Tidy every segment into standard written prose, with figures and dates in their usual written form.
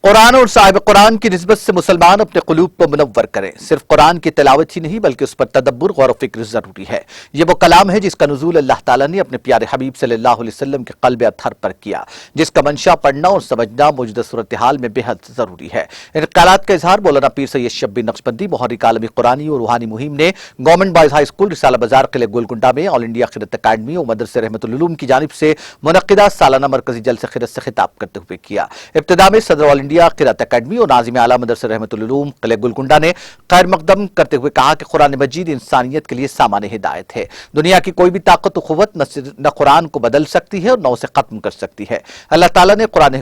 قرآن اور صاحب قرآن کی نسبت سے مسلمان اپنے قلوب کو منور کریں۔ صرف قرآن کی تلاوت ہی نہیں بلکہ اس پر تدبر، غور و فکر ضروری ہے۔ یہ وہ کلام ہے جس کا نزول اللہ تعالیٰ نے اپنے پیارے حبیب صلی اللہ علیہ وسلم کے قلب اطہر پر کیا، جس کا منشا پڑھنا اور سمجھنا موجودہ صورتحال میں بے حد ضروری ہے۔ ان خیالات کا اظہار مولانا پیر سید شبیر نقشبندی، محرک عالمی قرآنی اور روحانی مہم نے گورنمنٹ بوائز ہائی اسکول رسالہ بازار قلعہ گولکنڈہ میں آل انڈیا خیرت اکیڈمی اور مدرسہ رحمت العلوم کی جانب سے منعقدہ سالانہ مرکزی جلسہ خیرت سے خطاب کرتے ہوئے کیا۔ ابتدا میں صدر آل انڈیا خیرت اکیڈمی اور ناظم اعلیٰ مدرسہ رحمت العلوم قلعہ گولکنڈہ نے خیر مقدم کرتے ہوئے کہا کہ قرآن مجید انسانیت کے لیے سامان ہدایت ہے۔ دنیا کی کوئی بھی طاقت و قوت نہ قرآن کو بدل سکتی ہے اور نہ اسے ختم کر سکتی ہے۔ اللہ تعالیٰ نے قرآن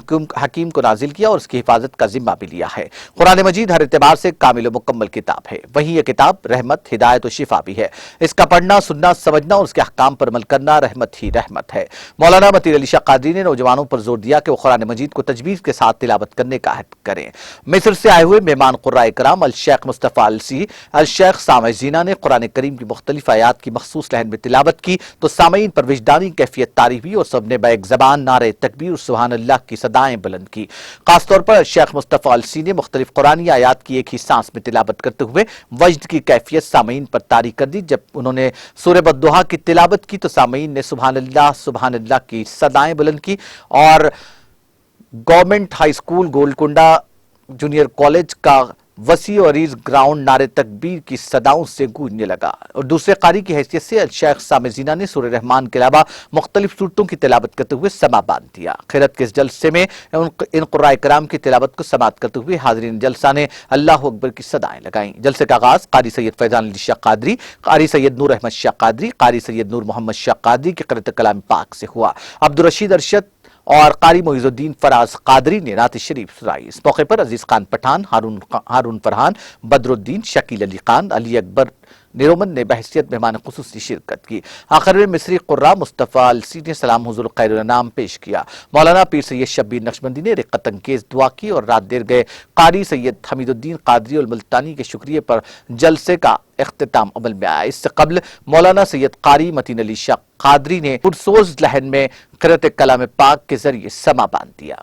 حکیم کو نازل کیا اور اس کی حفاظت کا ذمہ بھی لیا ہے۔ قرآن مجید ہر اعتبار سے کامل و مکمل کتاب ہے، وہیں یہ کتاب رحمت، ہدایت و شفا بھی ہے۔ اس کا پڑھنا، سننا، سمجھنا اور اس کے احکام پر عمل کرنا رحمت ہی رحمت ہے۔ مولانا متین علی شاہ قادری نے نوجوانوں پر زور دیا کہ وہ قرآن مجید کو تجویز کے ساتھ تلاوت کرنے کا عہد کریں۔ مصر سے آئے ہوئے مہمان قرائے کرام الشیخ مصطفیٰ السی، الشیخ سامع زینہ نے قرآن کریم کی مختلف آیات کی مخصوص لہن میں تلاوت کی تو سامعین پر وجدانی کیفیت طاری ہوئی اور سب نے بیک زبان نعرہ تکبیر اور سبحان اللہ کی صدائیں بلند کی۔ خاص طور پر الشیخ مصطفیٰ السی نے مختلف قرآنی آیات کی ایک ہی سانس میں تلاوت کرتے ہوئے وجد کی کیفیت سامعین پر طاری کر دی۔ جب انہوں نے سورہ والضحیٰ کی تلاوت کی تو سامعین نے سبحان اللہ کی صدائیں بلند کی اور government high school Golconda junior college کا وسیع و عریض گراؤنڈ نعرہ تکبیر کی صداؤں سے گونجنے لگا اور دوسرے قاری کی حیثیت سے الشیخ سامع زینہ نے سورہ رحمان کے علاوہ مختلف صورتوں کی تلاوت کرتے ہوئے سما باندھ دیا۔ خیرت کے اس جلسے میں ان قرائے کرام کی تلاوت کو سماعت کرتے ہوئے حاضرین جلسہ نے اللہ اکبر کی صدائیں لگائیں۔ جلسے کا آغاز قاری سید فیضان علی شاہ قادری، قاری سید نور احمد شاہ قادری، قاری سید نور محمد شاہ قادری کی قرأت کلام پاک سے ہوا۔ عبدالرشید ارشد اور قاری معیز الدین فراز قادری نے نعت شریف سنائی۔ اس موقع پر عزیز خان پٹھان، ہارون فرحان، بدر الدین، شکیل علی خان، علی اکبر نیرومن نے بحیثیت مہمان خصوصی شرکت کی۔ آخر میں مصری قرہ مصطفیٰ السی نے سلام حضور خیر الانام پیش کیا۔ مولانا پیر سید شبیر نقشبندی نے رقت انگیز دعا کی اور رات دیر گئے قاری سید حمید الدین قادری الملتانی کے شکریہ پر جلسے کا اختتام عمل میں آیا۔ اس سے قبل مولانا سید قاری متین علی شاہ قادری نے پرسوز لہن میں قرأت کلام پاک کے ذریعے سما باندھ دیا۔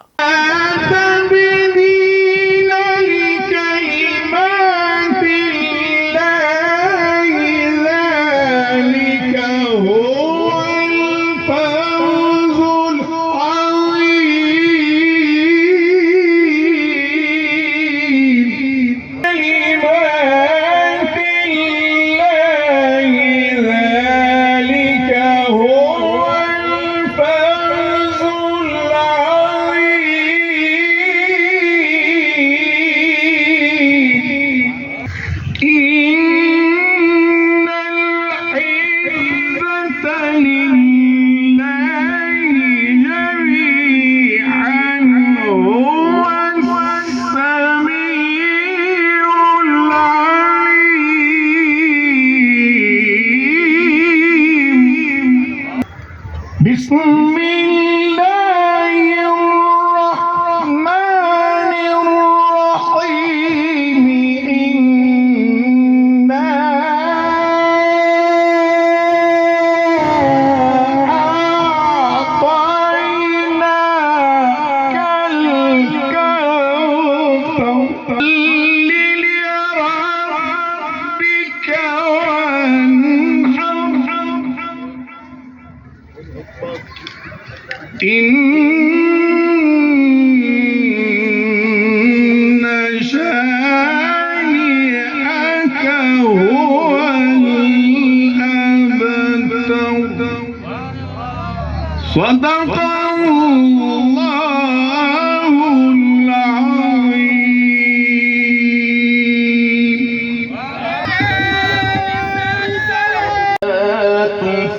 بسم اللہ الرحمن الرحیم انا اعطیناک الکوثر لربک إن شانئك هو الأبتر صدق الله العظيم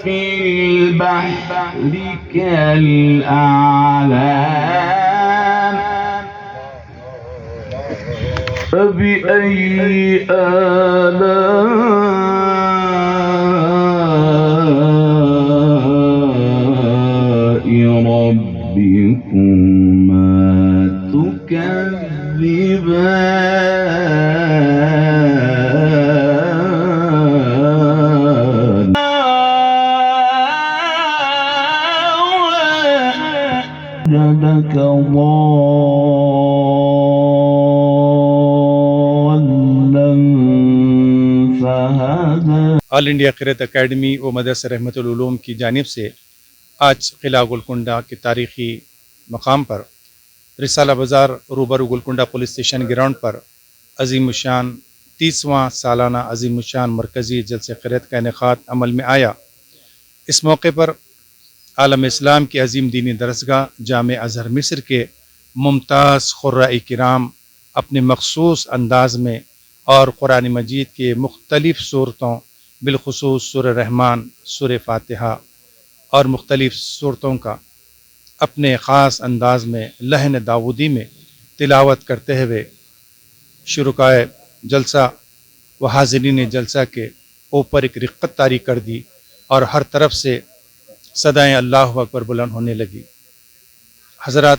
في البحر كالأعلام فبأي آلاء ربكما تكذبان جدك الله آل انڈیا قرأت اکیڈمی و مدرسہ رحمت العلوم کی جانب سے آج قلعہ گولکنڈہ کے تاریخی مقام پر رسالہ بازار روبرو گولکنڈہ پولیس اسٹیشن گراؤنڈ پر عظیم الشان 30واں سالانہ عظیم الشان مرکزی جلسہ قرأت کا انعقاد عمل میں آیا۔ اس موقع پر عالم اسلام کی عظیم دینی درسگاہ جامع ازہر مصر کے ممتاز قراء کرام اپنے مخصوص انداز میں اور قرآن مجید کے مختلف صورتوں بالخصوص سورہ رحمان، سورہ فاتحہ اور مختلف صورتوں کا اپنے خاص انداز میں لحن داودی میں تلاوت کرتے ہوئے شرکائے جلسہ و حاضرین جلسہ کے اوپر ایک رقت طاری کر دی اور ہر طرف سے صدائیں اللہ اکبر بلند ہونے لگی۔ حضرات،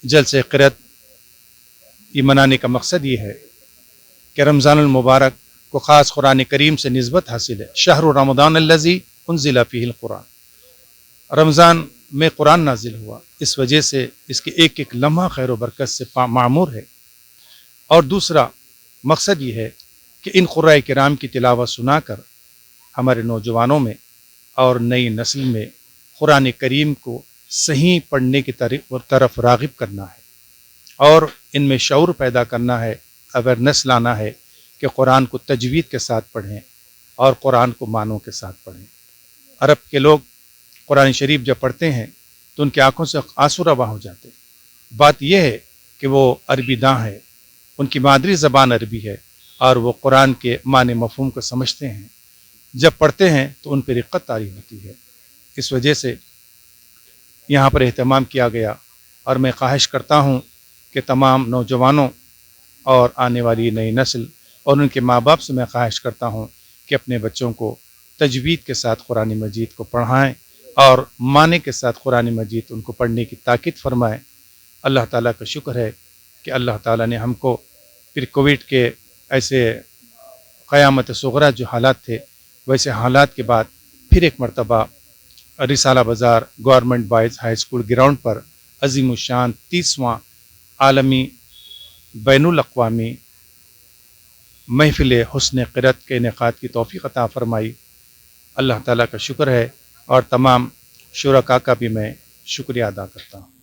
جلسہ قرأت یہ منانے کا مقصد یہ ہے کہ رمضان المبارک کو خاص قرآن کریم سے نسبت حاصل ہے۔ شہر رمضان الذی انزل فیہ القرآن، رمضان میں قرآن نازل ہوا، اس وجہ سے اس کے ایک ایک لمحہ خیر و برکت سے معمور ہے۔ اور دوسرا مقصد یہ ہے کہ ان قراء کرام کی تلاوت سنا کر ہمارے نوجوانوں میں اور نئی نسل میں قرآن کریم کو صحیح پڑھنے کی طرف راغب کرنا ہے اور ان میں شعور پیدا کرنا ہے، اویئرنیس لانا ہے کہ قرآن کو تجوید کے ساتھ پڑھیں اور قرآن کو معنوں کے ساتھ پڑھیں۔ عرب کے لوگ قرآن شریف جب پڑھتے ہیں تو ان کی آنکھوں سے آنسو رواں ہو جاتے ہیں۔ بات یہ ہے کہ وہ عربی داں ہے، ان کی مادری زبان عربی ہے اور وہ قرآن کے معنی مفہوم کو سمجھتے ہیں۔ جب پڑھتے ہیں تو ان پہ رقت طاری ہوتی ہے۔ اس وجہ سے یہاں پر اہتمام کیا گیا اور میں خواہش کرتا ہوں کہ تمام نوجوانوں اور آنے والی نئی نسل اور ان کے ماں باپ سے میں خواہش کرتا ہوں کہ اپنے بچوں کو تجوید کے ساتھ قرآن مجید کو پڑھائیں اور معنی کے ساتھ قرآن مجید ان کو پڑھنے کی تاکید فرمائیں۔ اللہ تعالیٰ کا شکر ہے کہ اللہ تعالیٰ نے ہم کو پھر کووڈ کے ایسے قیامت صغریٰ جو حالات تھے ویسے حالات کے بعد پھر ایک مرتبہ Risala Bazar government boys high school ground پر عظیم الشان 30واں عالمی بین الاقوامی محفل حسن قرأت کے انعقاد کی توفیق عطا فرمائی۔ اللہ تعالیٰ کا شکر ہے اور تمام شرکاء کا بھی میں شکریہ ادا کرتا ہوں۔